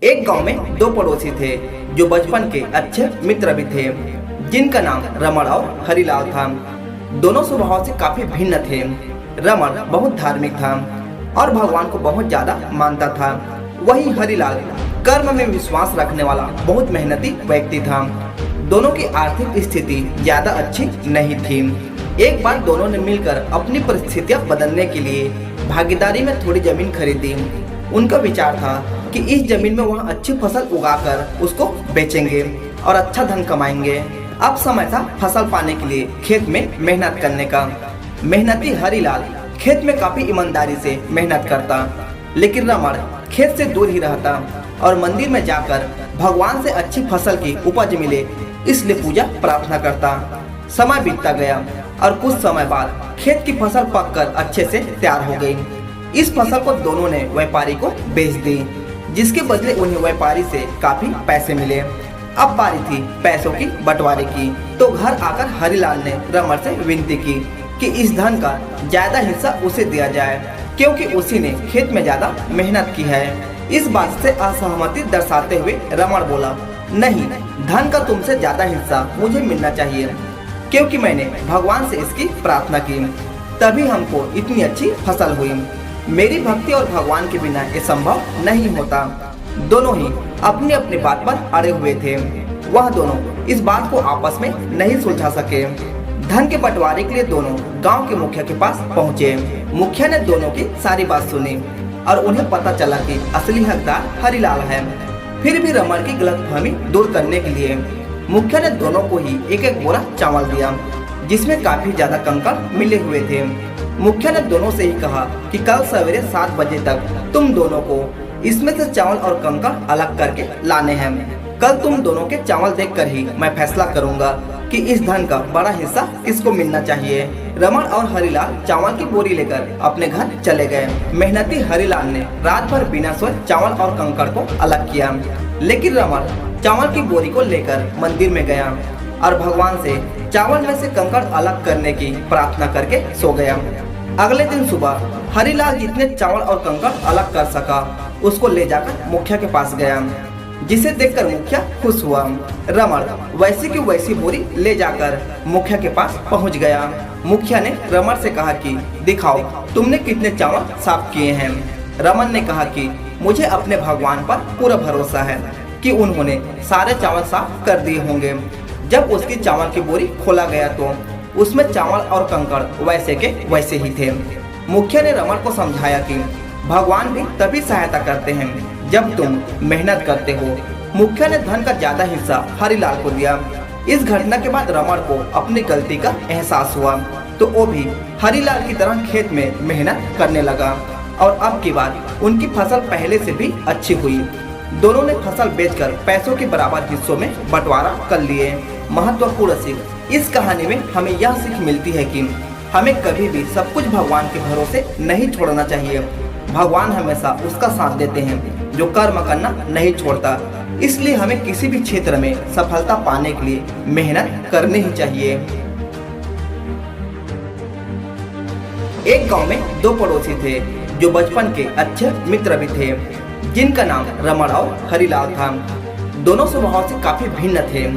एक गांव में दो पड़ोसी थे जो बचपन के अच्छे मित्र भी थे, जिनका नाम रमण और हरिलाल था। दोनों स्वभाव से काफी भिन्न थे। रमण बहुत धार्मिक था और भगवान को बहुत ज्यादा मानता था। वहीं हरिलाल कर्म में विश्वास रखने वाला बहुत मेहनती व्यक्ति था। दोनों की आर्थिक स्थिति ज्यादा अच्छी नहीं थी। एक बार दोनों ने मिलकर अपनी परिस्थितियां बदलने के लिए भागीदारी में थोड़ी जमीन खरीदी। उनका विचार था कि इस जमीन में वह अच्छी फसल उगाकर उसको बेचेंगे और अच्छा धन कमाएंगे। अब समय था फसल पाने के लिए खेत में मेहनत करने का। मेहनती हरिलाल खेत में काफी ईमानदारी से मेहनत करता, लेकिन रमण खेत से दूर ही रहता और मंदिर में जाकर भगवान से अच्छी फसल की उपज मिले इसलिए पूजा प्रार्थना करता। समय बीतता गया और कुछ समय बाद खेत की फसल पककर अच्छे से तैयार हो गई। इस फसल को दोनों ने व्यापारी को बेच दी, जिसके बदले उन्हें व्यापारी से काफी पैसे मिले। अब बारी थी पैसों की बंटवारे की, तो घर आकर हरिलाल ने रमण से विनती की कि इस धन का ज्यादा हिस्सा उसे दिया जाए, क्योंकि उसी ने खेत में ज्यादा मेहनत की है। इस बात से असहमति दर्शाते हुए रमण बोला, नहीं, धन का तुमसे ज्यादा हिस्सा मुझे मिलना चाहिए, क्योंकि मैंने भगवान से इसकी प्रार्थना की, तभी हमको इतनी अच्छी फसल हुई। मेरी भक्ति और भगवान के बिना ये संभव नहीं होता। दोनों ही अपनी अपनी बात पर अड़े हुए थे। वह दोनों इस बात को आपस में नहीं सुलझा सके। धन के बंटवारे के लिए दोनों गांव के मुखिया के पास पहुंचे। मुखिया ने दोनों की सारी बात सुनी और उन्हें पता चला कि असली हकदार हरिलाल है। फिर भी रमण की गलतफहमी दूर करने के लिए मुखिया ने दोनों को ही एक एक बोरा चावल दिया, जिसमें काफी ज्यादा कंकड़ मिले हुए थे। मुखिया ने दोनों से ही कहा कि कल सवेरे 7 बजे तक तुम दोनों को इसमें से चावल और कंकड़ अलग करके लाने हैं। कल तुम दोनों के चावल देखकर ही मैं फैसला करूंगा कि इस धन का बड़ा हिस्सा किसको मिलना चाहिए। रमण और हरिलाल चावल की बोरी लेकर अपने घर चले गए। मेहनती हरिलाल ने रात भर बिना सोए चावल और कंकड़ को अलग किया, लेकिन रमण चावल की बोरी को लेकर मंदिर में गया और भगवान से चावल में से कंकड़ अलग करने की प्रार्थना करके सो गया। अगले दिन सुबह हरिलाल जितने चावल और कंकड़ अलग कर सका उसको ले जाकर मुखिया के पास गया, जिसे देखकर मुखिया खुश हुआ। रमण वैसी की वैसी बोरी ले जाकर मुखिया के पास पहुंच गया। मुखिया ने रमण से कहा कि दिखाओ तुमने कितने चावल साफ किए हैं। रमण ने कहा कि मुझे अपने भगवान पर पूरा भरोसा है कि उन्होंने सारे चावल साफ कर दिए होंगे। जब उसकी चावल की बोरी खोला गया तो उसमें चावल और कंकड़ वैसे के वैसे ही थे। मुखिया ने रमण को समझाया कि भगवान भी तभी सहायता करते हैं जब तुम मेहनत करते हो। मुखिया ने धन का ज्यादा हिस्सा हरिलाल को दिया। इस घटना के बाद रमण को अपनी गलती का एहसास हुआ, तो वो भी हरिलाल की तरह खेत में मेहनत करने लगा और अब की बार उनकी फसल पहले से भी अच्छी हुई। दोनों ने फसल बेचकर पैसों के बराबर हिस्सों में बंटवारा कर लिए। महत्वपूर्ण सीख इस कहानी में हमें यह सीख मिलती है कि हमें कभी भी सब कुछ भगवान के भरोसे नहीं छोड़ना चाहिए। भगवान हमेशा उसका साथ देते हैं जो कर्म करना नहीं छोड़ता। इसलिए हमें किसी भी क्षेत्र में सफलता पाने के लिए मेहनत करनी ही चाहिए। एक गांव में दो पड़ोसी थे जो बचपन के अच्छे मित्र भी थे, जिनका नाम रमण और हरिलाल था। दोनों स्वभाव से काफी भिन्न थे।